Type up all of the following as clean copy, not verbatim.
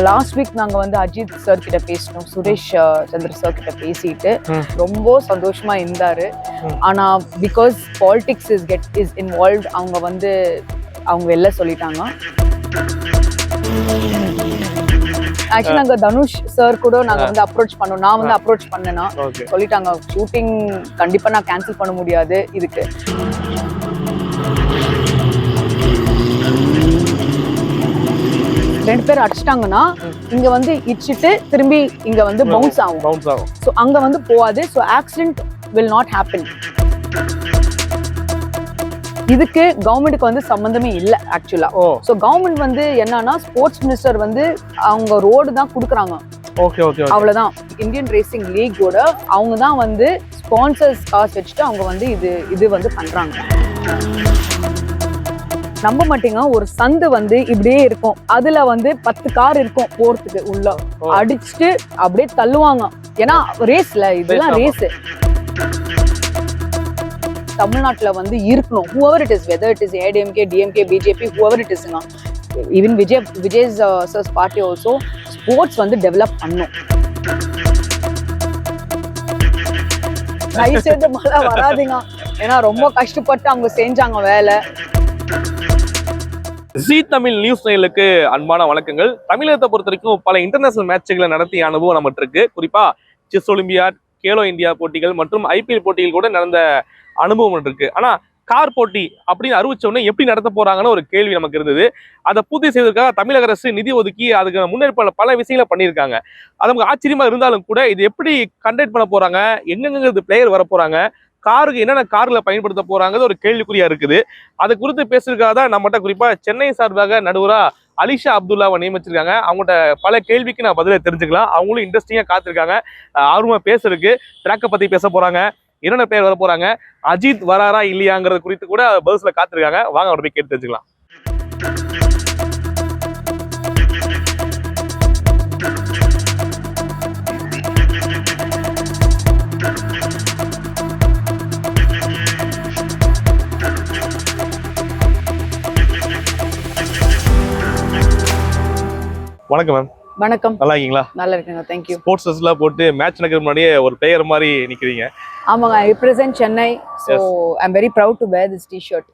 Last week நாங்க வந்து Ajith sir கிட்ட பேசணும், சுரேஷ் சந்திர சார் கிட்ட பேசிட்டு ரொம்ப சந்தோஷமா இருந்தாரு. ஆனா பிகாஸ் பாலிடிக்ஸ் இஸ் இன்வால்வ்ட், அவங்க வெளில சொல்லிட்டாங்க. ஆக்சுவலி நாங்க தனுஷ் சார் கூட நாங்க வந்து அப்ரோச் பண்ணோம். நான் வந்து அப்ரோச் பண்ணேன்னா சொல்லிட்டாங்க ஷூட்டிங் கண்டிப்பா நான் கேன்சல் பண்ண முடியாது. இதுக்கு ரெண்டு பேர் அடிச்சிட்டாங்கன்னா இங்க வந்து இடிச்சிட்டு திரும்பி இங்க வந்து பவுன்ஸ் ஆகும். ஸோ அங்க வந்து போகாது. So accident will not happen. இதுக்கு கவர்மெண்ட்டுக்கு வந்து சம்பந்தமே இல்லை ஆக்சுவலா. ஸோ கவர்மெண்ட் வந்து என்னன்னா ஸ்போர்ட்ஸ் மினிஸ்டர் வந்து அவங்க ரோடு தான் கொடுக்குறாங்க. அவ்வளவுதான். இந்தியன் ரேசிங் லீக்கோட அவங்க தான் வந்து ஸ்பான்சர்ஸ் காசு வச்சுட்டு அவங்க வந்து இது வந்து பண்றாங்க. நம்ப மாட்டீங்க, ஒரு சந்து வந்து இப்படியே இருக்கும், அதுல வந்து 10 கார் இருக்கும் போறதுக்கு உள்ள, அடிச்சுட்டு அப்படியே தள்ளுவாங்க. ஏன்னா ரேஸ்ல இதெல்லாம் ரேஸ் தமிழ்நாட்டுல வந்து இருக்கணும். whoever it is, whether it is ADMK, DMK, BJP, whoever it is, even Vijay's sir's party also sports வந்து டெவலப் பண்ணும். தயவு செய்து மழை வராதுங்க, ஏன்னா ரொம்ப கஷ்டப்பட்டு அவங்க செஞ்சாங்க வேலை. ஜீ தமிழ் நியூஸ் சேனலுக்கு அன்பான வணக்கங்கள். தமிழகத்தை பொறுத்த வரைக்கும் பல இன்டர்நேஷனல் மேட்சுகளை நடத்திய அனுபவம் நம்மகிட்ட இருக்கு. குறிப்பா செஸ் ஒலிம்பியாட், கேலோ இந்தியா போட்டிகள் மற்றும் IPL போட்டிகள் கூட நடந்த அனுபவம் இருக்கு. ஆனா கார் போட்டி அப்படின்னு அறிவிச்ச உடனே எப்படி நடத்த போறாங்கன்னு ஒரு கேள்வி நமக்கு இருந்தது. அதை பூர்த்தி செய்வதற்காக தமிழக அரசு நிதி ஒதுக்கி அதுக்கு முன்னேற்பாடு பல விஷயங்களை பண்ணியிருக்காங்க. அது நமக்கு ஆச்சரியமா இருந்தாலும் கூட இது எப்படி கண்டக்ட் பண்ண போறாங்க, எங்கெங்க பிளேயர் வர போறாங்க, காருக்கு என்னென்ன கார்ல பயன்படுத்த போறாங்கிறது ஒரு கேள்விக்குறியா இருக்குது. அது குறித்து பேசுறதுக்காக தான் நம்மகிட்ட குறிப்பா சென்னை சார்பாக நடுவரா அலிஷா அப்துல்லாவை நியமிச்சிருக்காங்க. அவங்கள்ட்ட பல கேள்விக்கு நான் பதில தெரிஞ்சுக்கலாம். அவங்களும் இன்ட்ரெஸ்டிங்கா காத்திருக்காங்க, ஆர்வமா பேசுறதுக்கு. ட்ராக்கை பத்தி பேச போறாங்க, என்னென்ன பேர் வர போறாங்க, அஜித் வராரா இல்லையாங்கிறது குறித்து கூட பஸ்ல காத்திருக்காங்க. வாங்க அவரை போய் கேட்டு தெரிஞ்சுக்கலாம். வணக்கம் மேம். வணக்கம். நல்லா இருக்கீங்களா? நல்லா இருக்குங்க, தேங்க் யூ. ஸ்போர்ட்ஸ் ட்ரெஸ்லாம் போட்டு மேட்ச் நடக்கிற முன்னாடியே ஒரு பிளேயர் மாதிரி நிக்கிறீங்க. ஆமாங்க, ஐ represent Chennai, so I'm very proud to wear this t-shirt.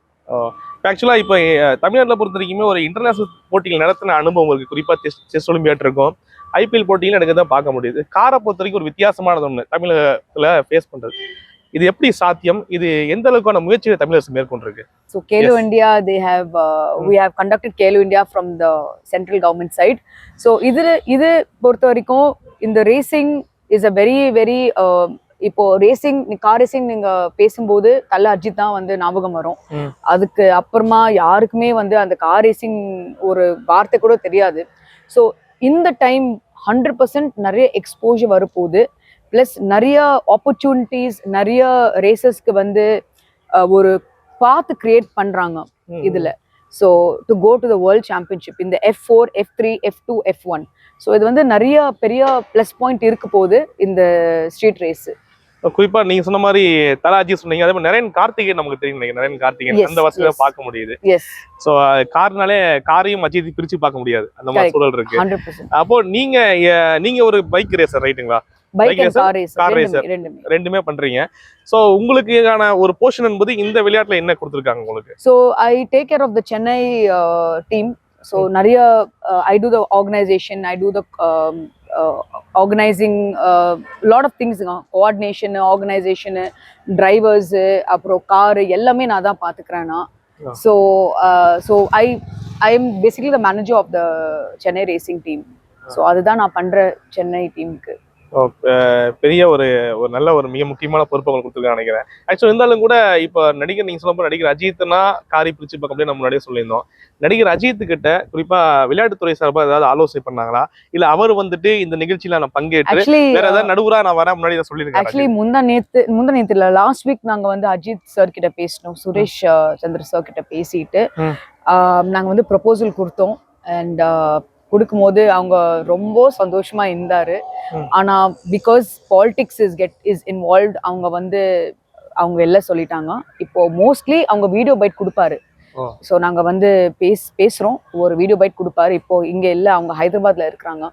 ஆக்சுவலா இப்போ தமிழ்நாட்டில் பொறுத்த வரைக்குமே ஒரு இன்டர்நேஷனல் போட்டிகள் நடத்தின அனுபவம் இருக்கு. குறிப்பா செஸ் ஒலிம்பியாட் இருக்கும், IPL போட்டிகள் எனக்கு தான் பார்க்க முடியுது. காரை பொறுத்த வரைக்கும் ஒரு வித்தியாசமானது ஒன்று தமிழகத்துல ஃபேஸ் பண்றது. இது எப்படி சாத்தியம்? இது எந்த அளவுக்கான முயற்சியை தமிழக அரசு மேற்கொண்டிருக்கு? So Kelo India, we have conducted Kelo India from the central government side. So இது பொறுத்த வரைக்கும் இந்த ரேசிங் இஸ் a very இப்போ ரேசிங், கார் ரேசிங் நீங்க பேசும்போது தல அஜித் தான் வந்து ஞாபகம் வரும். அதுக்கு அப்புறமா யாருக்குமே வந்து அந்த கார் ரேசிங் ஒரு வார்த்தை கூட தெரியாது. ஸோ இந்த டைம் 100% நிறைய எக்ஸ்போஜர் வரப்போகுது. ப்ளஸ் நிறைய ஆப்பர்ச்சுனிட்டிஸ், நிறைய ரேசஸ்க்கு வந்து ஒரு பாத் கிரியேட் பண்றாங்க இதுல. So to go to the world championship இந்த F4, F3, F2, F1. So இது வந்து நிறைய பெரிய ப்ளஸ் பாயிண்ட் இருக்க போகுது இந்த ஸ்ட்ரீட் ரேஸ். குறிப்பா நீங்க சொன்ன மாதிரி தலாஜி சொன்னீங்க, அதே மாதிரி நரேன் கார்த்திகேயன் நமக்கு தெரியும். நரேன் கார்த்திகேயன் அந்த வசதியை பார்க்க முடியுது. ஸோ கார்னாலே காரையும் அஜித் பிரிச்சு பார்க்க முடியாது, அந்த மாதிரி சூழல் இருக்கு. 100%. அப்போ நீங்க ஒரு பைக் ரேசர் ரைட்டுங்களா? ரெண்டுமே பண்றீங்க. சோ உங்களுக்கான ஒரு போர்ஷன் என்பது இந்த விளையாட்டுல என்ன கொடுத்திருக்காங்க உங்களுக்கு? So I take care of the Chennai team. So நிறைய I do the organisation, I do the organising lot of things, coordination, organisation, drivers, அப்புறம் கார் எல்லாமே நான் தான் பாத்துக்கிறேன்னா. So I am basically the manager of the Chennai racing team. So அதுதான் நான் பண்ற சென்னை டீமுக்கு. பெரிய ஒரு நல்ல ஒரு மிக முக்கியமான பொறுப்பை உங்களுக்கு கொடுத்துருக்காங்க நினைக்கிறேன். ஆக்சுவலி இருந்தாலும் கூட இப்போ நடிகர், நீங்க சொல்லும்போது நடிகர் அஜித்னா காரி பிரிச்சு பார்க்க முடியாது, நம்ம முன்னாடியே சொல்லியிருந்தோம். நடிகர் அஜித் கிட்ட குறிப்பா விளையாட்டுத்துறை சார்பாக ஏதாவது ஆலோசனை பண்ணாங்களா, இல்ல அவர் வந்துட்டு இந்த நிகழ்ச்சியில நான் பங்கேற்று வேற ஏதாவது நடுவரா நான் வரேன் முன்னாடி சொல்லியிருக்கேன்? ஆக்சுவலி முந்தா நேத்து இல்ல, லாஸ்ட் வீக் நாங்க வந்து அஜித் சார் கிட்ட பேசணும், சுரேஷ் சந்திர சார் கிட்ட பேசிட்டு நாங்க வந்து ப்ரொபோசல் கொடுத்தோம். அண்ட் கொடுக்கும்போது அவங்க ரொம்ப சந்தோஷமா இருந்தாரு. ஆனா பிகாஸ் பாலிடிக்ஸ் இஸ் இன்வால்வ்ட், அவங்க வெளில சொல்லிட்டாங்க. இப்போ மோஸ்ட்லி அவங்க வீடியோ பைட் கொடுப்பாரு, ஓ. ஸோ நாங்க வந்து பேசுறோம். ஒரு வீடியோ பைட் கொடுப்பாரு. இப்போ இங்க இல்ல, அவங்க ஹைதராபாத்ல இருக்கிறாங்க.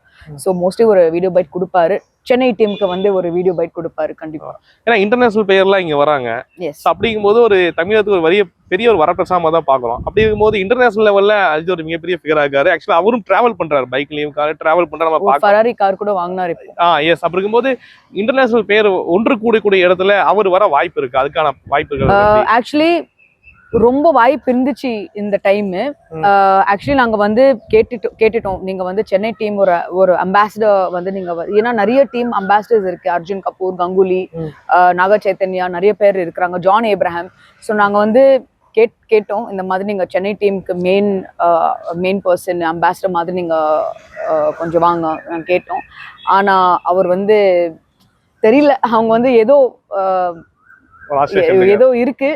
ஸோ மோஸ்ட்லி ஒரு வீடியோ பைட் கொடுப்பாரு. சென்னை டீமுக்கு வந்து ஒரு வீடியோ பைட் கொடுப்பாரு கண்டிப்பா. ஏன்னா இன்டர்நேஷனல் பிளேயர்லாம் இங்க வராங்க. எஸ். அப்படிங்கும்போது ஒரு தமிழகத்துக்கு ஒரு பெரிய ஒரு வரப்பிரசாதமா தான் பாக்குறோம். அப்படி இருக்கும்போது இன்டர்நேஷனல் லெவல்ல அஜித் ஒரு மிகப்பெரிய ஃபிகரா இருக்காரு. ஆக்சுவலா அவரும் டிராவல் பண்றாரு, பைக்லயும் டிராவல் பண்ற நம்ம பார்க்கலாம். ஃபெராரி கார் கூட வாங்கினாரு இப்போ. எஸ். அப்படி இருக்கும்போது இன்டர்நேஷனல் பிளேயர் ஒன்று கூடக்கூடிய இடத்துல அவர் வர வாய்ப்பு இருக்கு. அதுக்கான வாய்ப்புகள் ஆக்சுவலி ரொம்ப வாய்ப்பு இருந்துச்சு இந்த டைம். ஆக்சுவலி நாங்க வந்து கேட்டுட்டோம், நீங்க வந்து சென்னை டீம் ஒரு அம்பாசிடர் வந்து நீங்க ஏன்னா நிறைய டீம் அம்பாசிடர்ஸ் இருக்கு. அர்ஜுன் கபூர், கங்குலி, நாக சைத்தன்யா, நிறைய பேர் இருக்கிறாங்க, ஜான் ஏப்ரஹாம். ஸோ நாங்க வந்து கேட்டோம், இந்த மாதிரி நீங்க சென்னை டீமுக்கு மெயின் பர்சன் அம்பாசிடர் மாதிரி நீங்க கொஞ்சம் வாங்க கேட்டோம். ஆனா அவர் வந்து தெரியல, அவங்க வந்து ஏதோ இருக்கு.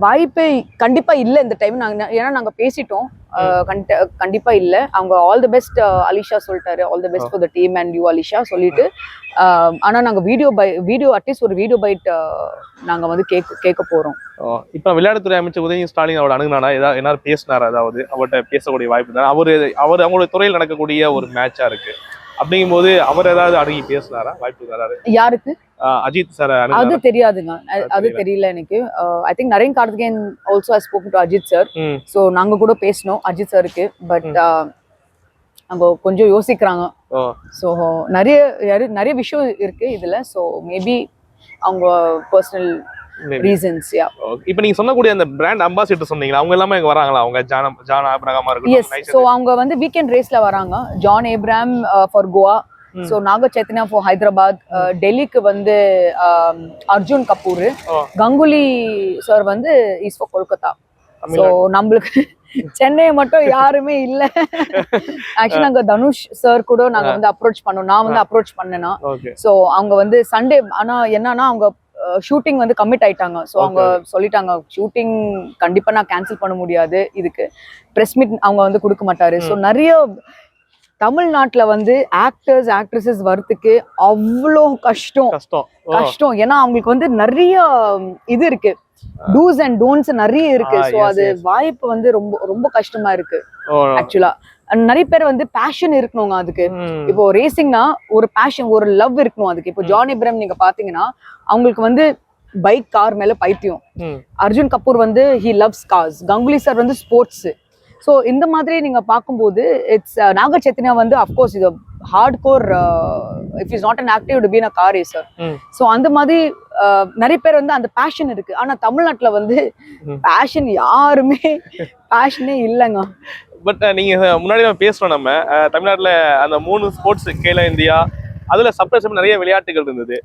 வாய்ப்பு கண்டிப்பா இல்ல இந்த டைம். ஏன்னா நாங்க பேசிட்டோம், கண்டிப்பா இல்ல. அவங்க ஆல் தி பெஸ்ட் அலிஷா சொல்லிட்டாரு, all the best for the team and you Alisha சொல்லிட்டு. ஆனா நாங்க வீடியோ அட்லீஸ்ட் ஒரு வீடியோ பைட் நாங்க வந்து கேட்க போறோம். இப்ப விளையாட்டுத்துறை அமைச்சர் உதயநிதி ஸ்டாலின் அவரோட அணுகுனாரா, என்ன பேசினாரா, அதாவது அவர்கிட்ட பேசக்கூடிய வாய்ப்பு தான். அவர் அவங்களுடைய துறையில் நடக்கக்கூடிய ஒரு மேட்சா இருக்கு. அப்படிங்கும்போது அவர் ஏதாவது அணுகி பேசினாரா, வாய்ப்பு தராரு? யாருக்கு? அஜித் சார். அது தெரியாதுங்க, அது தெரியல எனக்கு. I think Naren Karthikeyan also has spoken to Ajith sir. So நாங்க கூட பேசணும் அஜித் சாருக்கு. பட் அங்க கொஞ்சம் யோசிக்கிறாங்க. சோ நிறைய விஷயம் இருக்கு இதுல. சோ மேபி அவங்க பர்சனல் ரீசன்ஸ். இப்போ நீங்க சொன்னக்கூடிய அந்த பிராண்ட் அம்பாசிடர் சொன்னீங்களா, அவங்க எல்லாமே இங்க வராங்களா? அவங்க ஜான் ஆப்ரஹாமா இருக்கட்டும். எஸ். சோ அவங்க வந்து வீக்கெண்ட் ரேஸ்ல வராங்க. John Abraham for Goa, so Naga Chaitanya for Hyderabad, டெல்லிக்கு வந்து அர்ஜுன் கபூர், கங்குலி சார் வந்து இஸ் ஃபார் கொல்கத்தா. சோ நம்மளுக்கு சென்னை மட்டும் யாருமே இல்ல. ஆக்சுவலி நாங்க தனுஷ் சார் கூட நாங்க வந்து அப்ரோச் பண்ணோம். நான் வந்து அப்ரோச் பண்ணேனா. சோ அவங்க வந்து சண்டே, ஆனா என்னன்னா அவங்க ஷூட்டிங் வந்து கமிட் ஆயிட்டாங்க. ஸோ அவங்க சொல்லிட்டாங்க, ஷூட்டிங் கண்டிப்பா நான் கேன்சல் பண்ண முடியாது, இதுக்கு பிரஸ் மீட் அவங்க வந்து கொடுக்க மாட்டாரு. ஸோ நிறைய தமிழ்நாட்டுல வந்து ஆக்டர்ஸ் ஆக்ட்ரஸஸ் வரதுக்கு அவ்வளோ கஷ்டம். ஏன்னா அவங்களுக்கு வந்து நிறைய இது இருக்கு, டூஸ் அண்ட் டோன்ட்ஸ் நிறைய இருக்கு. ஸோ அது வாய்ப்பு வந்து ரொம்ப ரொம்ப கஷ்டமா இருக்கு ஆக்சுவலா. நிறைய பேர் வந்து பேஷன் இருக்கணுங்க அதுக்கு. இப்போ ரேசிங்னா ஒரு பேஷன், ஒரு லவ் இருக்கணும் அதுக்கு. இப்போ ஜான் ஏப்ரஹாம் நீங்க பாத்தீங்கன்னா அவங்களுக்கு வந்து பைக் கார் மேல பைத்தியம். அர்ஜுன் கபூர் வந்து he loves cars. Ganguly sir வந்து ஸ்போர்ட்ஸ். ஸோ இந்த மாதிரி நீங்க பார்க்கும்போது இட்ஸ் நாக சைத்தன்யா வந்து அஃப்கோர்ஸ் இது hard core, if is not an active to be a car racer. So அந்த மாதிரி நிறைய பேர் வந்து அந்த பேஷன் இருக்கு. ஆனா தமிழ்நாட்டுல வந்து பேஷன் யாருமே பேஷனே இல்லைங்க. பட் நீங்க முன்னாடி நம்ம பேசுறோம், நம்ம தமிழ்நாட்டுல அந்த 3 ஸ்போர்ட்ஸ், கேலோ இந்தியா, அதுல சப்ரேஷன் நிறைய விளையாட்டுகள் இருந்தது.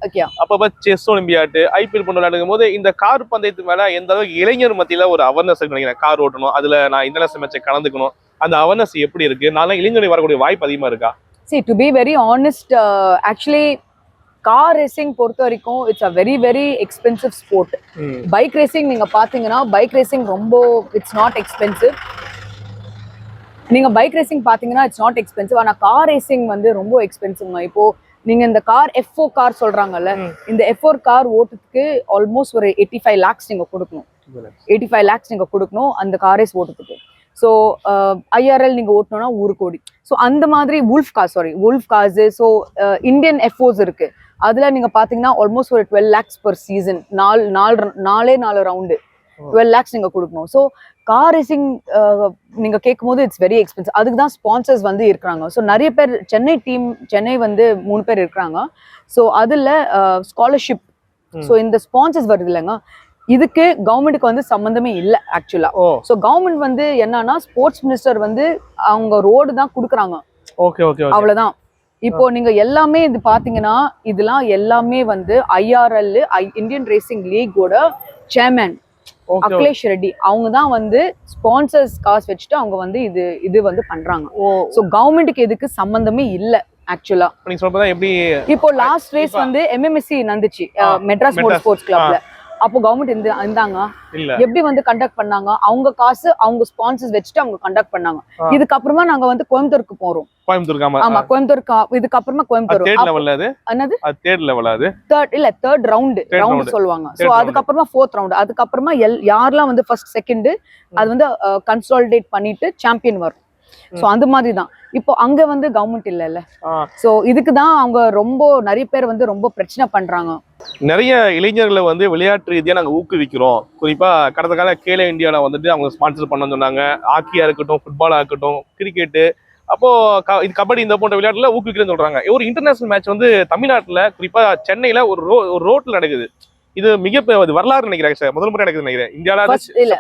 அப்ப செஸ் ஒலிம்பியாட், ஐபிஎல் போன்ற விளையாடும் போது இந்த கார் பந்தயத்து மேல எந்த அளவுக்கு இளைஞர் மத்தியில ஒரு அவேர்னஸ் நினைக்கிறேன். கார் ஓட்டணும், அதுல நான் இன்டர்நேஷனல் மேட்சை கலந்துக்கணும், அந்த அவேர்னஸ் எப்படி இருக்கு? நாளை இளைஞர்கள் வரக்கூடிய வாய்ப்பு அதிகமா இருக்கா? See, to be very honest, actually car racing பொறுத்த வரைக்கும் it's a very very expensive sport. Bike racing நீங்க பாத்தீங்கன்னா பைக் ரேசிங் ரொம்ப இட்ஸ் நாட் எக்ஸ்பென்சிவ். நீங்க பைக் ரேசிங் பாத்தீங்கன்னா இட்ஸ் நாட் எக்ஸ்பென்சிவ். ஆனா கார் ரேசிங் வந்து ரொம்ப எக்ஸ்பென்சிவ்ங்க. இப்போ நீங்க இந்த கார் F4 கார் சொல்றாங்கல்ல, இந்த F4 கார் ஓட்டுறதுக்கு ஆல்மோஸ்ட் ஒரு 85 lakhs நீங்க கொடுக்கணும். 85 lakhs நீங்க கொடுக்கணும் அந்த கார் ரேஸ் ஓட்டுறதுக்கு. ஸோ IRL நீங்க ஓட்டணும்னா 1 கோடி. ஸோ அந்த மாதிரி wolf cars. So Indian F4s இருக்கு. அதுல நீங்க பாத்தீங்கன்னா ஆல்மோஸ்ட் ஒரு 12 lakhs per season. 4 round 12 lakhs நீங்க கொடுக்கணும். ஸோ கார் ரேசிங் நீங்க கேட்கும் போது இட்ஸ் வெரி எக்ஸ்பென்சிவ். அதுக்கு தான் ஸ்பான்சர்ஸ் வந்து இருக்கிறாங்க. ஸோ நிறைய பேர் சென்னை வந்து 3 பேர் இருக்கிறாங்க. ஸோ அதுல ஸ்காலர்ஷிப், ஸோ இந்த ஸ்பான்சர்ஸ் வருது இல்லைங்க, இதுக்கு கவர்மெண்ட்டுக்கு வந்து சம்பந்தமே இல்லை ஆக்சுவலா. ஸோ கவர்மெண்ட் வந்து என்னன்னா ஸ்போர்ட்ஸ் மினிஸ்டர் வந்து அவங்க ரோடு தான் கொடுக்குறாங்க, அவ்வளவுதான். இப்போ நீங்க எல்லாமே இது பாத்தீங்கன்னா இதெல்லாம் எல்லாமே வந்து IRL இந்தியன் ரேசிங் லீகோட சேர்மேன் அகிலேஷ் ரெட்டி அவங்க தான் வந்து ஸ்பான்சர்ஸ் காசு வச்சுட்டு அவங்க வந்து இது வந்து பண்றாங்க. சோ கவர்மெண்ட்டுக்கு எதுக்கு சம்பந்தமே இல்ல ஆக்சுவலா. நீங்க சொல்றதா எப்படி இப்போ லாஸ்ட் ரேஸ் வந்து MMSC நடந்துச்சு மெட்ராஸ் மோட்டார் ஸ்போர்ட்ஸ் கிளப்ல. அப்போ கவர்மெண்ட் இருந்தாங்க, இல்ல எப்படி வந்து கண்டக்ட் பண்ணாங்க? அவங்க காசு அவங்க ஸ்பான்சர்ஸ் வச்சுட்டு அவங்க கண்டக்ட் பண்ணாங்க. இதுக்கப்புறமா நாங்க வந்து கோயம்புத்தூருக்கு போறோம். கோயம்புத்தூருக்கு? ஆமா, கோயம்புத்தூருக்கு. இதுக்கப்புறமா கோயம்புத்தூர். தேர்ட் லெவல்ல அது என்னது? அது தேர்ட் லெவல்? அது தேர்ட் ரவுண்ட் சொல்லுவாங்க. சோ அதுக்கப்புறமா ஃபோர்த் ரவுண்ட். அதுக்கப்புறமா யாரெல்லாம் வந்து ஃபர்ஸ்ட் செகண்ட் அது வந்து கன்சாலிடேட் பண்ணிட்டு சாம்பியன் வரும். சோ அந்த மாதிரி தான். இப்போ அங்க வந்து கவர்மெண்ட் இல்ல. சோ இதுக்கு தான் அவங்க ரொம்ப நிறைய பேர் வந்து ரொம்ப பிரச்சனை பண்றாங்க. நிறைய இளைஞர்களை வந்து விளையாட்டு ரீதியா நாங்க ஊக்குவிக்கிறோம். குறிப்பா கடந்த கால கேலோ இந்தியால வந்துட்டு அவங்க ஸ்பான்சர் பண்ண சொன்னாங்க. ஹாக்கியா இருக்கட்டும், ஃபுட்பாலா இருக்கட்டும், கிரிக்கெட்டு, அப்போ இது கபடி இந்த போன்ற விளையாட்டுல ஊக்குவிக்கிறேன்னு சொல்றாங்க. ஒரு இன்டர்நேஷனல் மேட்ச் வந்து தமிழ்நாட்டுல குறிப்பா சென்னையில ஒரு ரோட்ல நடக்குது. இது மிகப்பெரிய வரலாறு நினைக்கிறேன் சார். முதல் முறை நடக்குது நினைக்கிறேன் இந்தியால. இல்ல,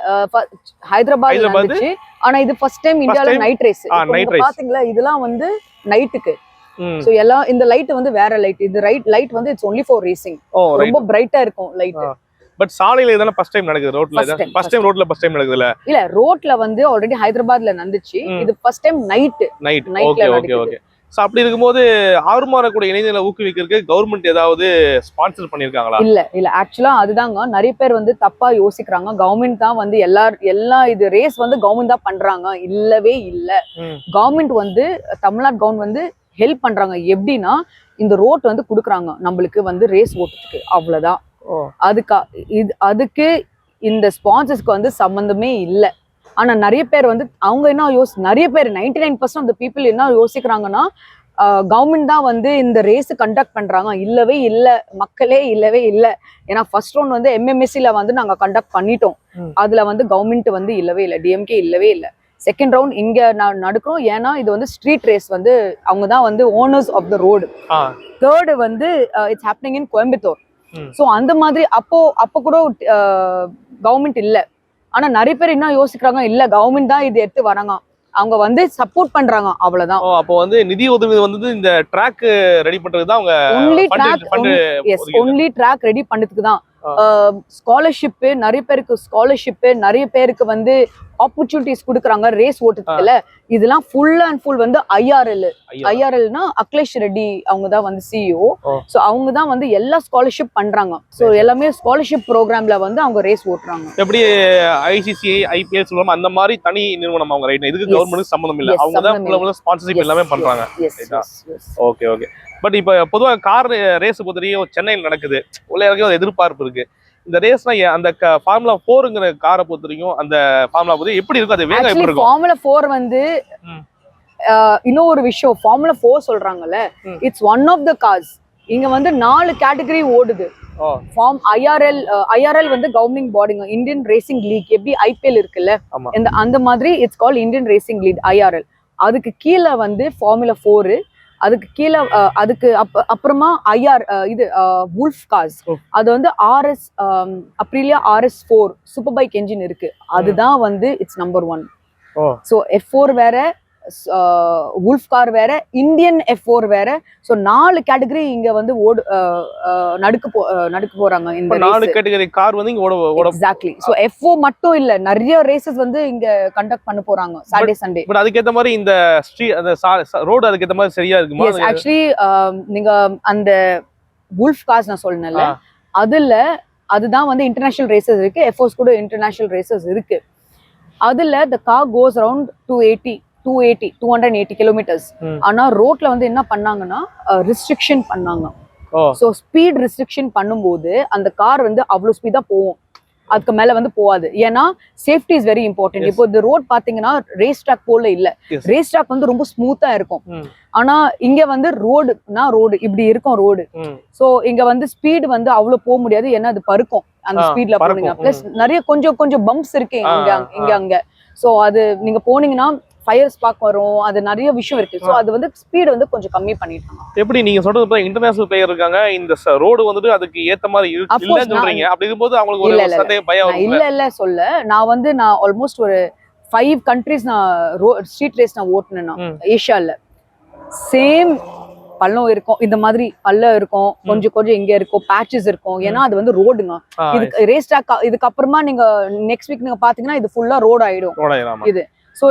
ஹைதராபாத் நடந்துச்சு. ஆனா இது ஃபர்ஸ்ட் டைம் இந்தியால நைட் ரேஸ். பாத்தீங்களா, இதெல்லாம் வந்து நைட்டுக்கு. சோ எல்லாம் இந்த லைட் வந்து வேற லைட். இது லைட் வந்து இட்ஸ் ஒன்லி ஃபார் ரேசிங். ரொம்ப பிரைட்டா இருக்கும் லைட். பட் சாலையில இதெல்லாம் ஃபர்ஸ்ட் டைம் நடக்குது. ரோட்ல ஃபர்ஸ்ட் டைம் நடக்குதுல. இல்ல, ரோட்ல வந்து ஆல்ரெடி ஹைதராபாத்ல நடந்துச்சு. இது ஃபர்ஸ்ட் டைம் நைட்ல ஓகே. சோ அப்படி இருக்கும்போது ஆர்வமாறக்கூடிய இளைஞர்களை ஊக்குவிக்கிறதுக்கு கவர்மெண்ட் ஏதாவது ஸ்பான்சர் பண்ணிருக்காங்களா? இல்ல ஆக்சுவலா அதுதாங்க நிறைய பேர் வந்து தப்பா யோசிக்கிறாங்க. கவர்மெண்ட் தான் வந்து எல்லா இது ரேஸ் வந்து கவர்மெண்ட் தான் பண்றாங்க. இல்லவே இல்ல. கவர்மெண்ட் வந்து தமிழ்நாடு கவர்மெண்ட் வந்து ஹெல்ப் பண்றாங்க. எப்படின்னா இந்த ரோட் வந்து குடுக்குறாங்க நம்மளுக்கு வந்து ரேஸ் ஓட்டுறதுக்கு, அவ்வளவுதான். அதுக்கு இந்த ஸ்பான்சர்ஸ்க்கு வந்து சம்பந்தமே இல்லை. ஆனா நிறைய பேர் வந்து அவங்க என்ன நிறைய பேர் 99% அந்த பீப்புள் என்ன யோசிக்கிறாங்கன்னா கவர்மெண்ட் தான் வந்து இந்த ரேஸ் கண்டக்ட் பண்றாங்க. இல்லவே இல்லை மக்களே, இல்லவே இல்லை. ஏன்னா ஃபர்ஸ்ட் ரவுண்ட் வந்து MMSCல வந்து நாங்க கண்டக்ட் பண்ணிட்டோம். அதுல வந்து கவர்மெண்ட் வந்து இல்லவே இல்லை, டிஎம்கே இல்லவே இல்லை. செகண்ட் ரவுண்ட் இங்க நடக்கிறோம். ஏன்னா இது வந்து ஸ்ட்ரீட் ரேஸ் வந்து அவங்க தான் வந்து owners of the road. Third வந்து it's happening in Coimbatore. So அந்த மாதிரி அப்போ கூட கவர்மெண்ட் இல்ல. ஆனா நிறைய பேர் என்ன யோசிக்கிறாங்க, இல்ல கவர்மெண்ட் தான் இது எடுத்து வராங்க, அவங்க வந்து சப்போர்ட் பண்றாங்க, அவ்வளவுதான். அப்போ வந்து நிதி உதவி வந்து இந்த ட்ராக் ரெடி பண்றதுக்கு தான் அவங்க ஒன்லி ட்ராக் ரெடி பண்றதுக்கு தான். ஸ்காலர்ஷிப் நிறைய பேருக்கு வந்து ஆப்பர்ச்சுனிட்டிஸ் கொடுக்குறாங்க ரேஸ் ஓட்டுறதுல. இதெல்லாம் ஃபுல் அண்ட் ஃபுல் வந்து ஐஆர்எல்னா அகிலேஷ் ரெட்டி அவங்க தான் வந்து CEO. சோ அவங்க தான் வந்து எல்லா ஸ்காலர்ஷிப் பண்றாங்க. சோ எல்லாமே ஸ்காலர்ஷிப் ப்ரோக்ராம்ல வந்து அவங்க ரேஸ் ஓட்டுறாங்க. எப்படி ICCI IPL சொல்லுவாங்க அந்த மாதிரி தனி நிறுவனம் அவங்க, ரைட்? இதுக்கு கவர்மெண்ட் சம்பந்தம் இல்ல, அவங்க தான் ஸ்பான்சர்ஷிப் எல்லாமே பண்றாங்க. ஓகே. பட் இப்ப பொதுவாக கார் ரேஸ் பொறுத்தவரைக்கும் சென்னையில் நடக்குது. உள்ள ஒரு எதிர்பார்ப்பு இருக்கு. இந்த ரேஸ்னா அந்த ஃபார்முலா 4ங்கிற காரை பொறுத்த வரைக்கும் அந்த ஃபார்முலா பொறுத்து எப்படி இருக்கும்? அது வேகம் எப்படி இருக்கும்? ஃபார்முலா 4 வந்து இன்னொரு விஷயம். ஃபார்முலா 4 சொல்றாங்கல்ல, it's one of the cars. இங்க வந்து 4 கேட்டகரி ஓடுது. IRL வந்து கவர்னிங் பாடிங்க, இந்தியன் ரேசிங் லீக். எப்படி IPL இருக்குல்ல, அந்த மாதிரி it's called Indian Racing League, IRL. அதுக்கு கீழே வந்து ஃபார்முலா 4. அதுக்கு கீழே அதுக்கு அப்புறமா இது வுல்ஃப் கார்ஸ். அது வந்து Aprilia RS4 super bike engine இருக்கு. அதுதான் வந்து இட்ஸ் நம்பர் 1. சோ F4 வேற, வுல்ஃப் கார் வேற, இந்தியன் F4 வேற. சோ 4 கேட்டகரி இங்க வந்து நடுக்க போறாங்க. இந்த 4 கேட்டகரி கார் வந்து இங்க ஓட எக்ஸாக்ட்லி. சோ F4 மட்டும் இல்ல, நிறைய ரேசஸ் வந்து இங்க கண்டக்ட் பண்ண போறாங்க சாட்டர்டே சண்டே. பட் அதுக்கு ஏத்த மாதிரி இந்த ரோட் அதுக்கு ஏத்த மாதிரி சரியா இருக்குமா? எஸ், ஆக்சுவலி நீங்க அந்த வுல்ஃப் கார்ஸ் நான் சொன்னேன்ல, அதுதான் வந்து இன்டர்நேஷனல் ரேசஸ் இருக்கு. F4 கூட இன்டர்நேஷனல் ரேசஸ் இருக்கு. அதுல the car goes around 280 kilometres. ஆனா ரோட்ல வந்து என்ன பண்ணாங்கன்னா ரெஸ்ட்ரிக்ஷன் பண்ணாங்க. சோ ஸ்பீட் ரெஸ்ட்ரிக்ஷன் பண்ணும்போது அந்த கார் வந்து அவ்வளவு ஸ்பீடா போகும், அதுக்கு மேல வந்து போகாது. ஏன்னா சேஃப்டி இஸ் வெரி இம்பார்ட்டன்ட். இப்போ இந்த ரோட் பாத்தீங்கன்னா ரேஸ் ட்ராக் போல இல்ல. ரேஸ் ட்ராக் வந்து ரொம்ப ஸ்மூத்தா இருக்கும். ஆனா இங்க வந்து ரோடு இப்படி இருக்கும் ரோடு. சோ இங்க வந்து ஸ்பீடு வந்து அவ்வளவு போக முடியாது, ஏன்னா அது பருக்கும் அந்த ஸ்பீட்ல போனீங்க. பிளஸ் நிறைய கொஞ்சம் பம்ப்ஸ் இருக்கு இங்க அங்க. சோ அது நீங்க போனீங்கன்னா ஃபயர் ஸ்பார்க் வரும், அது நிறைய விஷயம் இருக்கு. சோ அது வந்து ஸ்பீட் வந்து கொஞ்சம் கம்மி பண்ணிட்டாங்க. எப்படி நீங்க சொல்றது இன்டர்நேஷனல் பிளேயர் இருக்காங்க, இந்த ரோடு வந்துட்டு அதுக்கு ஏத்த மாதிரி இல்லன்னு சொல்றீங்க. அப்படி இருக்கும்போது அவங்களுக்கு ஒரு சந்தேக பயம் வரும். இல்ல சொல்ல நான் ஆல்மோஸ்ட் ஒரு 5 கண்ட்ரீஸ் நான் ஸ்ட்ரீட் ரேஸ் நான் ஓட்டுனேன்னா ஏஷியால. சேம் பள்ளம் இருக்கும், இந்த மாதிரி பள்ளம் இருக்கும், கொஞ்சம் இங்க இருக்கும், பேச்சஸ் இருக்கும். ஏன்னா அது வந்து ரோடுங்க. இதுக்கு ரேஸ் ட்ராக் இதுக்கு அப்புறமா நீங்க நெக்ஸ்ட் வீக் நீங்க பாத்தீங்கன்னா இது ஃபுல்லா ரோடு ஆயிடும். இது So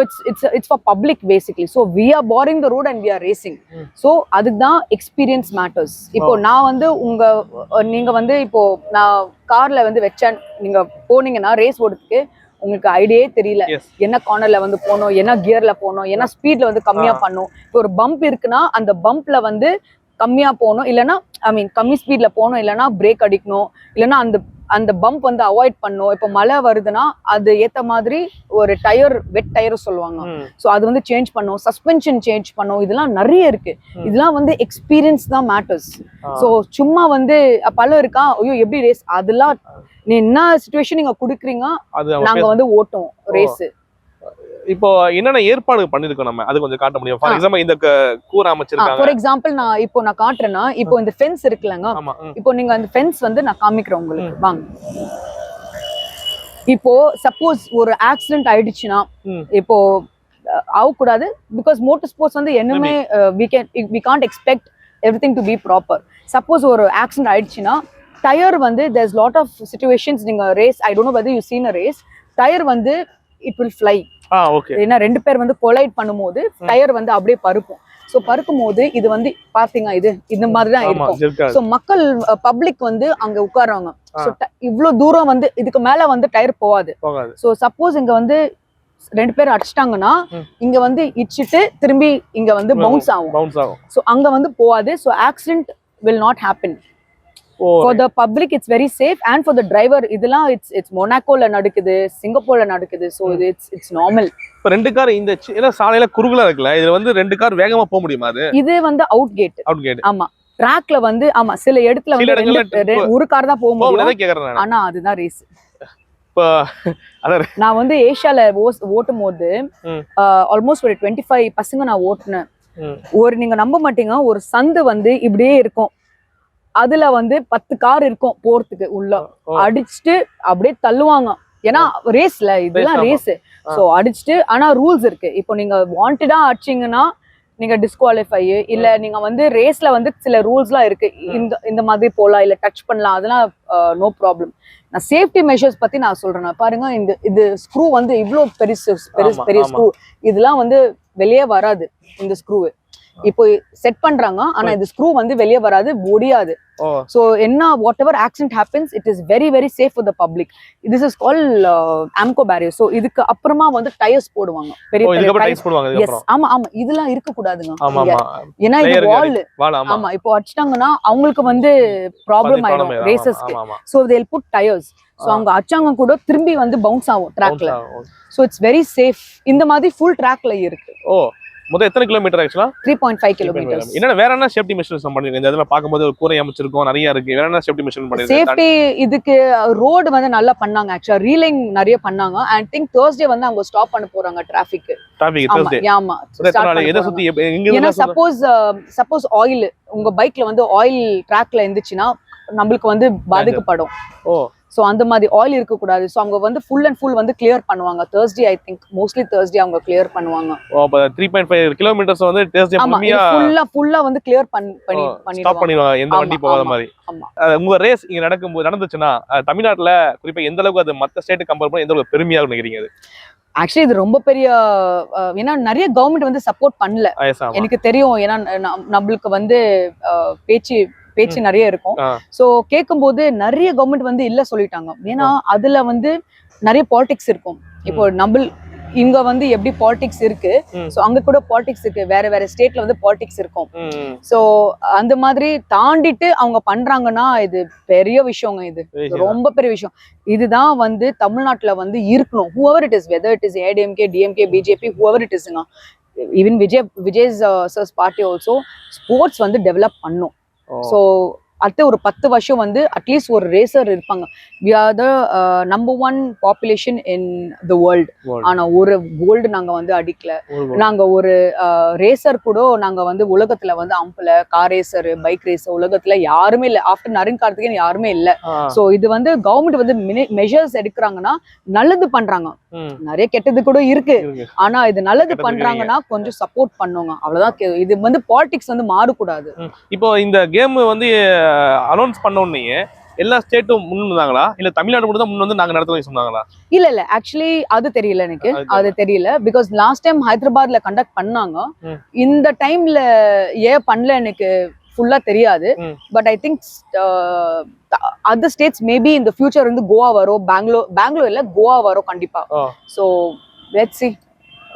it's for public basically. So we are boring the road and we are racing. So அதுக்கு தான் experience matters. இப்போ நான் வந்து நீங்க வந்து இப்போ நான் கார்ல வந்து வச்சேன், நீங்க போனீங்கன்னா ரேஸ் ஓடுறதுக்கு உங்களுக்கு ஐடியாவே தெரியல என்ன கார்னர்ல வந்து போகணும், என்ன கியர்ல போகணும், என்ன ஸ்பீட்ல வந்து கம்மியா பண்ணும். இப்போ ஒரு பம்ப் இருக்குன்னா அந்த பம்ப்ல வந்து கம்மியா போகணும், இல்லைன்னா கம்மி ஸ்பீட்ல போகணும், இல்லைன்னா பிரேக் அடிக்கணும், இல்லைன்னா அந்த பம்ப் வந்து அவாய்ட் பண்ணும். இப்போ மழை வருதுன்னா அது ஏத்த மாதிரி ஒரு டயர், வெட் டயர் சொல்லுவாங்க, ஸோ அது வந்து சேஞ்ச் பண்ணும், சஸ்பென்ஷன் சேஞ்ச் பண்ணும். இதெல்லாம் நிறைய இருக்கு. இதெல்லாம் வந்து எக்ஸ்பீரியன்ஸ் தான் மேட்டர்ஸ். ஸோ சும்மா வந்து பலம் இருக்கா, ஐயோ எப்படி ரேஸ், அதெல்லாம் நீ என்ன சிச்சுவேஷன் நீங்க குடுக்குறீங்க நாங்க வந்து ஓட்டோம் ரேஸ். இப்போ என்னென்ன ஏற்பாடு பண்ணிருக்கோம் நம்ம, அது கொஞ்சம் காட்ட முடியும்? ஃபார் எக்ஸாம்பிள் இந்த கூரை அமைச்சிருக்காங்க. ஃபார் எக்ஸாம்பிள் நான் காட்டுறேன்னா, இப்போ இந்த ஃபென்ஸ் இருக்குல்லங்க, இப்போ நீங்க அந்த ஃபென்ஸ் வந்து நான் காமிக்கிறேன் உங்களுக்கு, வாங்க. இப்போ சப்போஸ் ஒரு ஆக்சிடென்ட் ஆயிடுச்சுன்னா இப்போ ஆகக்கூடாது, பிகாஸ் மோட்டார் ஸ்போர்ட்ஸ் வந்து என்னமே we can't expect everything to be proper. Suppose ஒரு ஆக்சிடென்ட் ஆயிடுச்சுன்னா டயர் வந்து there's lot of situations, நீங்க race, I don't know whether you seen a race, tyre வந்து it will fly. ஏன்னா ரெண்டு பேர் வந்து கொலைட் பண்ணும்போது டயர் வந்து அப்படியே பருக்கும். ஸோ பருக்கும் போது இது வந்து பாத்தீங்க, இந்த மாதிரி தான் இருக்கும். ஸோ மக்கள் பப்ளிக் வந்து அங்க உட்காருவாங்க. ஸோ இவ்வளவு தூரம் வந்து இதுக்கு மேல வந்து டயர் போகாது. ஸோ சப்போஸ் இங்க வந்து ரெண்டு பேர் அடிச்சிட்டாங்கன்னா இங்க வந்து இடிச்சிட்டு திரும்பி இங்க வந்து பவுன்ஸ் ஆகும். ஸோ அங்க வந்து போகாது. So accident will not happen. For the public it's very safe, and for the driver இதெல்லாம் it's மொனாக்கோல நடக்குது, சிங்கப்பூர்ல நடக்குது. So it's normal. இப்ப ரெண்டு கார் இந்த சாலையில குறுகலா இருக்குல்ல, இதுல வந்து ரெண்டு கார் வேகமா போக முடியுமா? இது வந்து அவுட் கேட். ஆமா, ட்ராக்ல வந்து சில இடத்துல வந்து ஒரு கார் தான் போக முடியும். ஆனா அதுதான் ரேஸ். நான் வந்து ஏஷியால ஓட்டும் போது ஆல்மோஸ்ட் ஒரு 25 பசங்க நான் ஓட்டுனேன். நீங்க நம்ப மாட்டீங்க, ஒரு சந்து வந்து இப்படியே இருக்கும், அதுல வந்து 10 கார் இருக்கும் போறதுக்கு உள்ள, அடிச்சுட்டு அப்படியே தள்ளுவாங்க. ஏன்னா ரேஸ்ல இதெல்லாம் ரேஸ். சோ அடிச்சுட்டு, ஆனா ரூல்ஸ் இருக்கு. இப்போ நீங்க வாண்டடா அடிச்சீங்கன்னா நீங்க டிஸ்குவாலிஃபை, இல்ல நீங்க வந்து ரேஸ்ல வந்து சில ரூல்ஸ்லாம் இருக்கு, இந்த மாதிரி போலாம், இல்ல டச் பண்ணலாம், அதெல்லாம் நோ ப்ராப்ளம். நான் சேஃப்டி மெஷர்ஸ் பத்தி நான் சொல்றேன். பாருங்க, இது ஸ்க்ரூ வந்து இவ்வளவு பெரிய ஸ்க்ரூ, இதெல்லாம் வந்து வெளியே வராது. இந்த ஸ்க்ரூ இப்போ செட் பண்றாங்க, ஆனா இந்த ஸ்க்ரூ வந்து வெளியே வராது, முடியாது. சோ என்ன, whatever accident happens, it is very very safe for the public. This is called Armco barrier. So இதுக்கு அப்புறமா வந்து டயர்ஸ் போடுவாங்க, பெரிய டயர்ஸ் போடுவாங்க. எஸ், ஆமா, இதெல்லாம் இருக்க கூடாதுங்க. ஏன்னா இது வால். ஆமா, இப்போ அடிச்சிட்டாங்கன்னா அவங்களுக்கு வந்து ப்ராப்ளம் ஆயிடும் ரேசஸ்க்கு. So they will put tires. So அவங்க அச்சாங்க கூட திரும்பி வந்து பவுன்ஸ் ஆகும் ட்ராக்ல. So it's very safe. இந்த மாதிரி ஃபுல் ட்ராக்ல இருக்கு. மொத்தம் எத்தனை கிலோமீட்டர்? ஆக்சுவலா 3.5 கிலோமீட்டர்ஸ். என்ன வேற என்ன சேஃப்டி மெஷர்ஸ் பண்ணிருக்கீங்க? இந்த இதெல்லாம் பாக்கும்போது ஒரு கூரை அமைச்சிருக்கோம், நிறைய இருக்கு. வேற என்ன சேஃப்டி மெஷர் பண்ணிருக்கீங்க? சேஃப்டி இதுக்கு ரோட் வந்து நல்லா பண்ணாங்க. ஆக்சுவலா ரீலிங் நிறைய பண்ணாங்க. ஐ திங்க் Thursday வந்து அவங்க ஸ்டாப் பண்ண போறாங்க டிராஃபிக். Thursday. ஆமா, எதை சுத்தி எங்க சப்போஸ் ஆயில் உங்க பைக்ல வந்து ஆயில் ட்ராக்ல இருந்துச்சுன்னா நம்மளுக்கு வந்து பாதிக்கப்படும். சோ அந்த மாதிரி ஆயில் இருக்க கூடாது. சோ அவங்க வந்து ஃபுல் அண்ட் ஃபுல் வந்து கிளியர் பண்ணுவாங்க Thursday. I think mostly Thursday அவங்க கிளியர் பண்ணுவாங்க. 3.5 கிலோமீட்டர்ஸ் வந்து Thursday ஃபுல்லா வந்து கிளியர் பண்ணிடுவாங்க, எந்த வண்டி போகாத மாதிரி. உங்க ரேஸ் இங்க நடந்துச்சுன்னா தமிழ்நாட்டுல குறிப்பா எந்த அளவுக்கு அது மத்த ஸ்டேட் கம்பேர் பண்ணி எந்த அளவுக்கு பெருமையா நினைக்கிறீங்க? ஆக்சுவலி இது ரொம்ப பெரிய, ஏன்னா நிறைய கவர்மெண்ட் வந்து சப்போர்ட் பண்ணல, எனக்கு தெரியும். ஏன்னா நம்மளுக்கு வந்து பேச்சு நிறைய இருக்கும். சோ கேட்கும்போது நிறைய கவர்மெண்ட் வந்து இல்ல சொல்லிட்டாங்க. ஏன்னா அதுல வந்து நிறைய பாலிடிக்ஸ் இருக்கும். இப்போ இங்க வந்து எப்படி பாலிடிக்ஸ் இருக்கு, சோ அங்க கூட பாலிடிக்ஸ் இருக்கு. வேற வேற ஸ்டேட்ல வந்து பாலிடிக்ஸ் இருக்கும். சோ அந்த மாதிரி தாண்டிட்டு அவங்க பண்றாங்கன்னா இது பெரிய விஷயங்க. இது ரொம்ப பெரிய விஷயம். இதுதான் வந்து தமிழ்நாட்டுல வந்து இருக்கணும். whoever it is, whether it is ADMK, DMK, BJP, whoever it is, even Vijay's sir's party also sports வந்து டெவலப் பண்ணும். So அடுத்த ஒரு 10 வருஷம் வந்து அட்லீஸ்ட் ஒரு ரேசர் இருப்பாங்க. we are the number 1 population in the world. ஆனா ஒரு கோல்டு நாங்க வந்து அடிக்கல. நாங்க ஒரு ரேசர் கூட நாங்க வந்து உலகத்துல வந்து அம்பல. கார் ரேசர், பைக் ரேசர் உலகத்துல யாருமே இல்ல. ஆஃப்டர் நரேன் கார்த்திகேயன் யாருமே இல்ல. சோ இது வந்து கவர்மெண்ட் வந்து மெஷர்ஸ் எடுக்கிறாங்கன்னா நல்லது பண்றாங்க. நிறைய கெட்டது கூட இருக்கு, ஆனா இது நல்லது பண்றாங்கன்னா கொஞ்சம் சப்போர்ட் பண்ணுங்க, அவ்வளவுதான். இது வந்து பாலிடிக்ஸ் வந்து மாறக்கூடாது. இப்போ இந்த கேம் வந்து அனௌன்ஸ் பண்ண உடனே எல்லா ஸ்டேட்டும் முன் வந்தாங்களா இல்ல தமிழ்நாடு மட்டும் தான் முன் வந்து நாங்க நடத்துறோம் சொன்னாங்களா? இல்ல ஆக்சுவலி அது தெரியல எனக்கு. அது தெரியல பிகாஸ் லாஸ்ட் டைம் ஹைதராபாத்ல கண்டக்ட் பண்ணாங்க. இந்த டைம்ல ஏன் பண்ணல எனக்கு ஃபுல்லா தெரியாது. But I think other states maybe இந்த ஃபியூச்சர் வந்து கோவா வரும், பெங்களூர் இல்ல கோவா வரும் கண்டிப்பா. So let's see.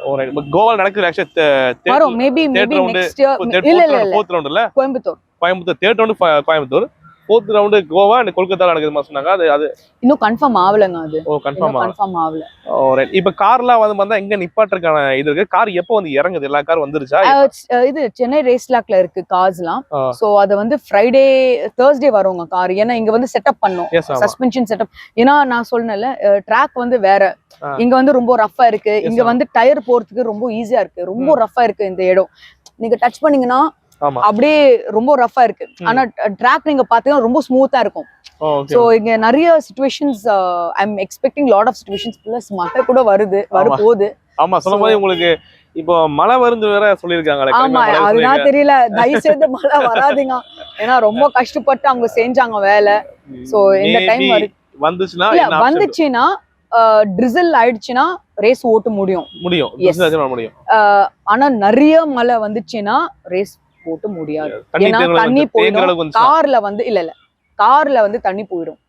Alright. But கோவால நடக்குது ஆக்சுவலி வரும் மேபி நெக்ஸ்ட் இயர். இல்ல ஃபோர்த் ரவுண்ட் இல்ல Coimbatore third round Coimbatore, fourth round Goa and கொல்கத்தால நடக்குதுமா சொன்னாங்க. அது இன்னும் கன்ஃபார்ம் ஆவலங்க. அது கன்ஃபார்ம் ஆவல. ஆல்ரைட். இப்ப கார்லாம் வந்து வந்தா எங்க நிப்பாட்டறதுக்கான இது இருக்கு? கார் எப்போ வந்து இறங்குது? எல்லா கார் வந்துருச்சா? இது சென்னை ரேஸ் லாக்ல இருக்கு கார்ஸ்லாம். சோ அது வந்து ஃப்ரைடே தேர்ஸ்டே வருங்க கார். ஏன்னா இங்க வந்து செட்டப் பண்ணோம், சஸ்பென்ஷன் செட்டப். ஏன்னா நான் சொன்னேன்ல ட்ராக் வந்து வேற, இங்க வந்து ரொம்ப ரஃப்பா இருக்கு. இங்க வந்து டயர் போறதுக்கு ரொம்ப ஈஸியா இருக்கு, ரொம்ப ரஃப்பா இருக்கு இந்த இடம். நீங்க டச் பண்ணீங்கன்னா அப்படியே ரொம்ப ரஃப்பா இருக்கு. ஆனா ட்ராக் நீங்க பாத்தீங்கன்னா ரொம்ப ஸ்மூத்தா இருக்கும். சோ இங்க நிறைய situations I am expecting lot of situations plus மழை கூட வரப்போகுது. ஆமா சொல்லும்போது உங்களுக்கு இப்போ மழை வருது வேற சொல்லிருக்காங்க. ஆமா அதுதான் தெரியல, தயவு செய்து மழை வராதீங்க. ஏன்னா ரொம்ப கஷ்டப்பட்டு அவங்க செஞ்சாங்க வேலை. சோ இந்த டைம் வந்துச்சுன்னா ட்ரிசில் ஆயிடுச்சுன்னா ரேஸ் ஓட்ட முடியும். ஆனா நிறைய மழை வந்துச்சுன்னா ரேஸ் ஓட்ட முடியாது. ஏன்னா தண்ணி போயிடும் கார்ல வந்து. இல்ல கார்ல வந்து தண்ணி போயிடும்.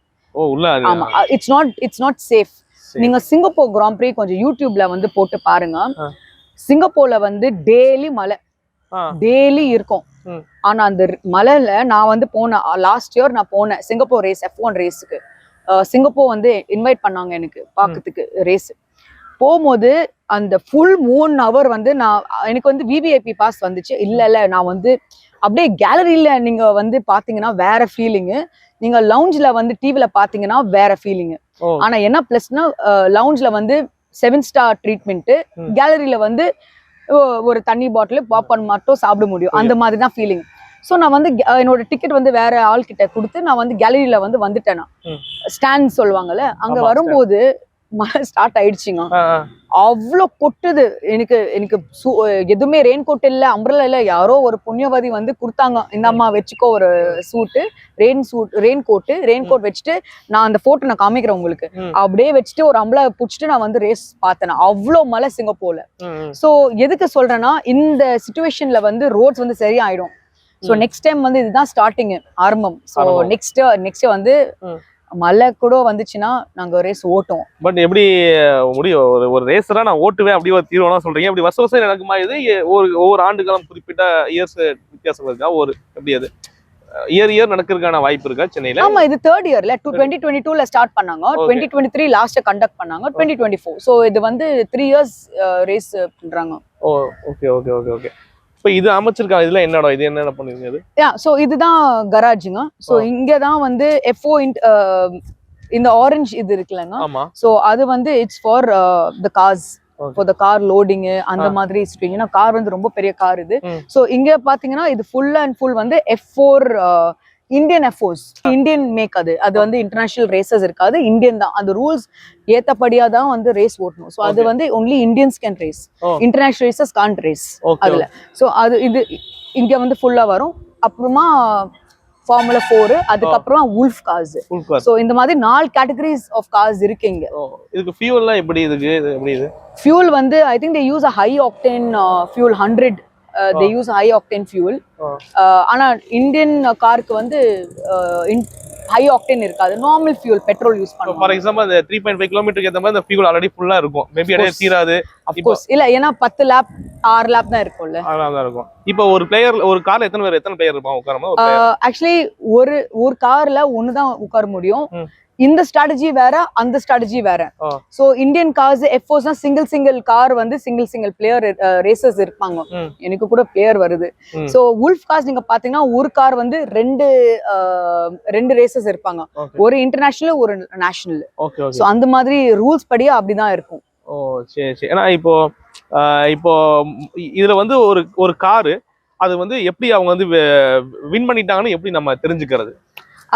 ஆமா இட்ஸ் நாட் சேஃப். நீங்க சிங்கப்பூர் கிராண்ட் பிரீ கொஞ்சம் யூடியூப்ல வந்து போட்டு பாருங்க. சிங்கப்பூர்ல வந்து டெய்லி இருக்கும். ஆனா அந்த மலையில நான் வந்து போனேன் லாஸ்ட் இயர். நான் போனேன் சிங்கப்பூர் ரேஸ் F1 ரேஸுக்கு. சிங்கப்பூர் வந்து இன்வைட் பண்ணாங்க எனக்கு பாக்கிறதுக்கு ரேஸ். போகும்போது அந்த ஃபுல் 3 hour வந்து எனக்கு வந்து VVIP பாஸ் வந்துச்சு. இல்ல நான் வந்து அப்படியே கேலரியில நீங்க வந்து பாத்தீங்கன்னா வேற ஃபீலிங்கு, நீங்க லவுஞ்ச்ல வந்து டிவில பாத்தீங்கன்னா வேற ஃபீலிங்கு. ஆனா என்ன பிளஸ்னா லவுஞ்ச்ல வந்து 7 star ட்ரீட்மெண்ட், கேலரியில வந்து ஒரு தண்ணி பாட்டில் பாப்கார்ன் மட்டும் சாப்பிட முடியும். அந்த மாதிரி தான் ஃபீலிங். ஸோ நான் வந்து என்னோட டிக்கெட் வந்து வேற ஆள் கிட்ட கொடுத்து நான் வந்து கேலரியில வந்து வந்துட்டேன். ஸ்டாண்ட் சொல்லுவாங்கல்ல, அங்க வரும்போது மழை ஸ்டார்ட் ஆயிடுச்சுங்க. அவ்வளோ கொட்டுது. எனக்கு எதுவுமே ரெயின் கோட் இல்ல, அம்ப்ரெல்லா இல்ல. யாரோ ஒரு புண்ணியவதி வந்து கொடுத்தாங்க, இந்த அம்மா வச்சுக்கோ ஒரு சூட்டு, ரெயின் கோட் வச்சுட்டு நான் அந்த போட்டோ நான் காமிக்கிறேன் உங்களுக்கு. அப்படியே வச்சுட்டு ஒரு அம்பளை புடிச்சிட்டு நான் வந்து ரேஸ் பார்த்தேன். அவ்வளோ மழை சிங்கப்பூர்ல. ஸோ எதுக்கு சொல்றேன்னா இந்த சிச்சுவேஷன்ல வந்து ரோட்ஸ் வந்து சரியாயிடும். ஸோ நெக்ஸ்ட் டைம் வந்து இதுதான் ஸ்டார்டிங் ஆரம்பம். ஸோ நெக்ஸ்ட் வந்து மழை கூட வந்துச்சுன்னா நாங்க ரேஸ் ஓட்டோம். பட் எப்படி முடியும்? ஒரு ரேஸரா நான் ஓட்டுவேன் அப்படி ஒரு தீர்மானம் சொல்றீங்க. அப்படி வருஷம் நடக்குமா? இது ஒவ்வொரு ஆண்டு காலம் குறிப்பிட்ட இயர்ஸ் வித்தியாசம் இருக்கா? ஒரு எப்படி அது இயர் நடக்கிறதுக்கான வாய்ப்பு இருக்கா சென்னையில? ஆமா இது தேர்ட் இயர்ல 2022ல ஸ்டார்ட் பண்ணாங்க. 2023 லாஸ்ட் கண்டக்ட் பண்ணாங்க. 2024. சோ இது வந்து 3 years ரேஸ் பண்றாங்க. ஓகே. இப்போ இது அமைச்சிருக்காங்க. இதெல்லாம் என்னடா இது என்ன பண்ணுவீங்க? இது சோ இதுதான் கராஜுங்க. சோ இங்க தான் வந்து FO இந்த ஆரஞ்சு இது இருக்குல்லங்க. சோ அது வந்து it's for the cars, for the car loading அந்த மாதிரி வச்சுட்டீங்கன்னா. கார் வந்து ரொம்ப பெரிய கார் இது. சோ இங்க பாத்தீங்கன்னா இது ஃபுல் அண்ட் ஃபுல் வந்து F4 Indian F4s, Indian make. அது வந்து இன்டர்நேஷனல் ரேசஸ் இருக்காது, இந்தியன் தான். அந்த ரூல்ஸ் ஏத்தபடியா தான் வந்து ரேஸ் ஓட்டணும். சோ அது வந்து only Indians can raise, international races can't race அதுல. சோ அது இது இங்க வந்து ஃபுல்லா வரும். அப்புறமா ஃபார்முலா 4, அதுக்கப்புறமா உல்ஃப் கார்ஸ். சோ இந்த மாதிரி 4 கேட்டகரிஸ் ஆஃப் கார்ஸ் இருக்கு இங்க. இதுக்கு ஃபியூல்லாம் எப்படி இருக்கு? இது எப்படி இது ஃபியூல் வந்து I think they use a high octane fuel 100. they use high octane fuel. ஆனா இந்தியன் காருக்கு வந்து ஹை ஆக்டேன் இருக்காது, நார்மல் ஃபியூல் பெட்ரோல் யூஸ் பண்ணுவாங்க. ஃபார் எக்ஸாம்பிள் அந்த 3.5 கிலோமீட்டருக்கு ஏத்த மாதிரி அந்த ஃபியூல் ஆல்ரெடி ஃபுல்லா இருக்கும். மேபி அடே தீராது. ஆஃப் கோர்ஸ் இல்ல, ஏனா 10 லேப் 6 லேப் தான் இருக்கும்ல. அதான் இருக்கும். இப்போ ஒரு பிளேயர் ஒரு கார்ல எத்தனை பிளேயர் இருப்பாங்க உட்காரமா? ஆக்சுவலி ஒரு கார்ல ஒன்னு தான் உட்கார முடியும். இந்த ஸ்ட்ராட்டஜி வேற, அந்த ஸ்ட்ராட்டஜி வேற. So Indian cars F4s single car வந்து சிங்கிள் பிளேயர் ரேசர்ஸ் இருப்பாங்க. எனக்கு கூட பிளேயர் வருது. சோ உல்ஃப் கார்ஸ் நீங்க பாத்தீங்கன்னா ஒரு கார் வந்து ரெண்டு ரேசஸ் இருப்பாங்க, ஒரு இன்டர்நேஷனல் ஒரு நேஷனல். சோ அந்த மாதிரி ரூல்ஸ் படியே அப்படிதான் இருக்கும். ஓ சரி. ஏன்னா இப்போ இதுல வந்து ஒரு காரு அது வந்து எப்படி அவங்க வந்து வின் பண்ணிட்டாங்கன்னு எப்படி நம்ம தெரிஞ்சுக்கிறது?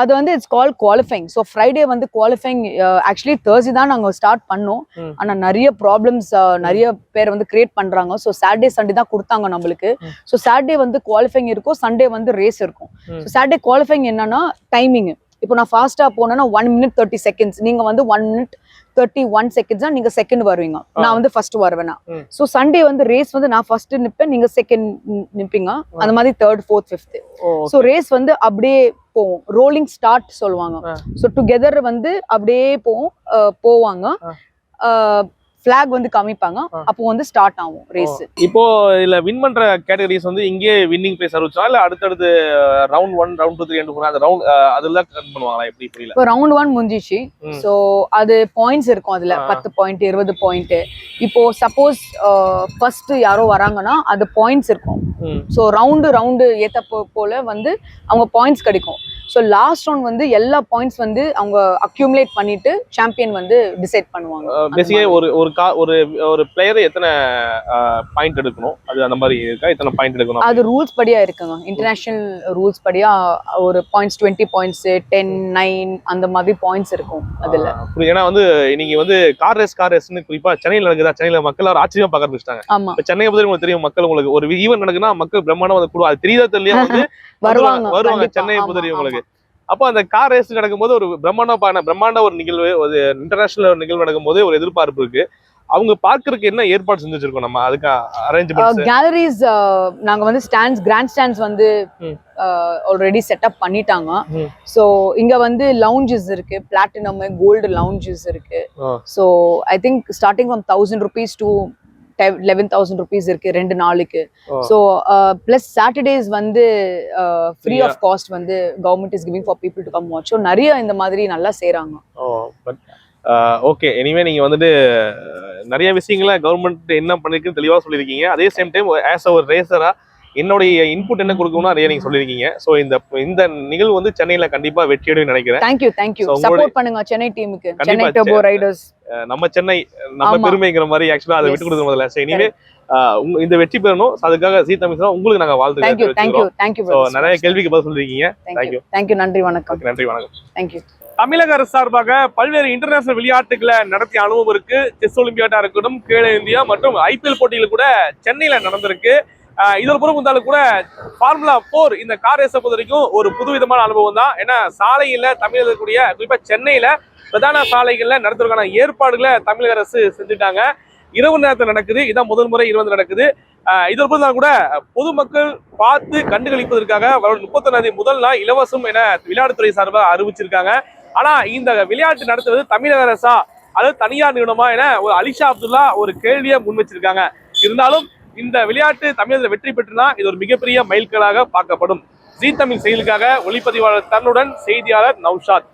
அது வந்து it's call qualifying. So Friday வந்து குவாலிஃபைங். ஆக்சுவலி தேர்ஸ்டே தான் நாங்கள் ஸ்டார்ட் பண்ணோம். ஆனால் நிறைய ப்ராப்ளம்ஸ் நிறைய பேர் வந்து கிரியேட் பண்ணுறாங்க. ஸோ சாட்டர்டே சண்டே தான் கொடுத்தாங்க நம்மளுக்கு. ஸோ சாட்டர்டே வந்து குவாலிஃபைங் இருக்கும், சண்டே வந்து ரேஸ் இருக்கும். ஸோ சாட்டர்டே குவாலிஃபைங் என்னன்னா டைமிங் இப்போ நான் ஃபாஸ்டா போனேன்னா 1 minute 30 seconds, நீங்க வந்து 1 minute 31 seconds தான் நீங்க செகண்ட் வருவீங்க, நான் வந்து ஃபர்ஸ்ட் வருவேனா. ஸோ சண்டே வந்து ரேஸ் வந்து நான் ஃபர்ஸ்ட் நிப்பேன், நீங்க செகண்ட் நிப்பீங்க, அந்த மாதிரி third fourth fifth. So race வந்து அப்படியே போவோம், ரோலிங் ஸ்டார்ட் சொல்லுவாங்க. ஸோ டுகெதர் வந்து அப்படியே போவாங்க, ஃபிளாக் வந்து காமிப்பாங்க, அப்போ வந்து ஸ்டார்ட் ஆகும் ரேஸ். இப்போ இதுல வின் பண்ற கேட்டகரிஸ் வந்து இங்கே வின்னிங் பிரைஸ் அறிவிச்சா இல்ல அடுத்தடுத்து ரவுண்ட் 1 ரவுண்ட் 2 3 4 அந்த ரவுண்ட் அதெல்லாம் ரன் பண்ணுவாங்களா, எப்படி புரியல? இப்போ ரவுண்ட் 1 முடிஞ்சிச்சு, ஸோ அது பாயிண்ட்ஸ் இருக்கும், அதுல 10 பாயிண்ட் 20 பாயிண்ட். இப்போ சப்போஸ் ஃபர்ஸ்ட் யாரோ வராங்கன்னா அது பாயிண்ட்ஸ் இருக்கும். ஸோ ரவுண்டு ஏத்த போல வந்து அவங்க பாயிண்ட்ஸ் கிடைக்கும். ஸோ லாஸ்ட் ரவுண்ட் வந்து எல்லா பாயிண்ட்ஸ் வந்து அவங்க அக்யூமுலேட் பண்ணிட்டு சாம்பியன் வந்து டிசைட் பண்ணுவாங்க. பேசிக்கா ஒரு பிளேயர் எத்தனை பாயிண்ட் எடுக்கணும், அது அந்த மாதிரி இருக்கா? எத்தனை பாயிண்ட் எடுக்கணும் அது ரூல்ஸ் படியா இருக்குங்க, இன்டர்நேஷனல் ரூல்ஸ் படியா ஒரு பாயிண்ட்ஸ் 20 பாயிண்ட்ஸ் 10 9 அந்த மாதிரி பாயிண்ட்ஸ் இருக்கும் அதுல. ஏன்னா வந்து நீங்க வந்து கார் ரேஸ்னு குறிப்பா சென்னையில நடக்குதா, சென்னையில மக்கள் எல்லாரும் ஆச்சரியமா பார்க்க ஆரம்பிச்சிட்டாங்க. ஆமா, சென்னையை பத்தி உங்களுக்கு தெரியும், மக்கள் உங்களுக்கு ஒரு ஈவென்ட் நடக்குன்னா மக்கள் பிரம்மாண்டம் வந்து கூட அது தெரியாத தெரியல வந்து வருவாங்க சென்னையை பத்தி உங்களுக்கு. அப்போ அந்த கார் ரேஸ் நடக்கும்போது ஒரு பிரம்மாண்ட ஒரு நிகழ்வு, ஒரு இன்டர்நேஷனல் நிகழ்வு நடக்கும்போது ஒரு எதிர்பார்ப்பு இருக்கு. அவங்க பார்க்கறதுக்கு என்ன ஏற்பாடு செஞ்சு வச்சிருக்கோம் நம்ம, அதுக்கு அரேஞ்ச்மெண்ட்ஸ் கேலரிஸ் நாங்க வந்து கிராண்ட் ஸ்டாண்ட்ஸ் வந்து ஆல்ரெடி செட்டப் பண்ணிட்டாங்க. சோ இங்க வந்து லவுஞ்சஸ் இருக்கு, பிளாட்டினம் கோல்டு லவுஞ்சஸ் இருக்கு. So I think starting from 1000 rupees to 11,000 rupees இருக்கு 2 நாளுக்கு. ஸோ பிளஸ் சாட்டர்டேஸ் வந்து ஃப்ரீ ஆஃப் காஸ்ட் வந்து government is giving for people to come watch. So நிறைய இந்த மாதிரி நல்லா செய்றாங்க. ஓகே, எனிவே நீங்க வந்துட்டு நிறைய விஷயங்களை கவர்மெண்ட் என்ன பண்ணிருக்குன்னு தெளிவா சொல்லியிருக்கீங்க. அதே சேம் டைம் ஆஸ் ஒரு ரேசரா என்னுடைய இன்புட் என்ன கொடுக்கணும்னு நிறைய நீங்க சொல்லிருக்கீங்க. ஸோ இந்த நிகழ்வு வந்து சென்னையில கண்டிப்பா வெற்றியடையும் நினைக்கிறேன். தேங்க்யூ சப்போர்ட் பண்ணுங்க சென்னை டீமுக்கு, சென்னை டர்போ ரைடர்ஸ். நம்ம சென்னை நம்ம பெருமைங்கிற மாதிரி ஆக்சுவலா அதை விட்டு கொடுக்க முதல்ல. எனிவே இந்த வெற்றி பெறணும், அதுக்காக ஜீ தமிழ் உங்களுக்கு நாங்க வாழ்த்துக்கள். தேங்க்யூ. நிறைய கேள்விக்கு பதில் சொல்லிருக்கீங்க. தேங்க்யூ. நன்றி வணக்கம். தேங்க்யூ. தமிழக அரசு சார்பாக பல்வேறு இன்டர்நேஷனல் விளையாட்டுகளை நடத்திய அனுபவம் இருக்கு. செஸ் ஒலிம்பியாட்டா இருக்கட்டும், கேலோ இந்தியா மற்றும் IPL போட்டிகள் கூட சென்னையில நடந்திருக்கு. இதோட புறம் வந்தாலும் கூட ஃபார்முலா 4 இந்த கார் ரேஸை பொறுத்த வரைக்கும் ஒரு புதுவிதமான அனுபவம் தான். ஏன்னா சாலையில தமிழக இருக்கக்கூடிய குறிப்பா சென்னையில பிரதான சாலைகள்ல நடத்துவதற்கான ஏற்பாடுகளை தமிழக அரசு செஞ்சுட்டாங்க. இரவு நேரத்தில் நடக்குது, இதான் முதல் முறை இரவு நடக்குது. இதோட புறம் கூட பொதுமக்கள் பார்த்து கண்டுகளிப்பதற்காக 31 முதல் நாள் இலவசம் என விளையாட்டுத்துறை சார்பாக அறிவிச்சிருக்காங்க. ஆனா இந்த விளையாட்டு நடத்துவது தமிழக அரசா அல்லது தனியார் நிறுவனமா என ஒரு அலிஷா அப்துல்லா ஒரு கேள்வியை முன் வச்சிருக்காங்க. இருந்தாலும் இந்த விளையாட்டு தமிழகத்தில் வெற்றி பெற்றுனா இது ஒரு மிகப்பெரிய மைல்கல்லாக பார்க்கப்படும். ஜீ தமிழ் செயலுக்காக ஒளிப்பதிவாளர் தன்னுடன் செய்தியாளர் நௌஷாத்.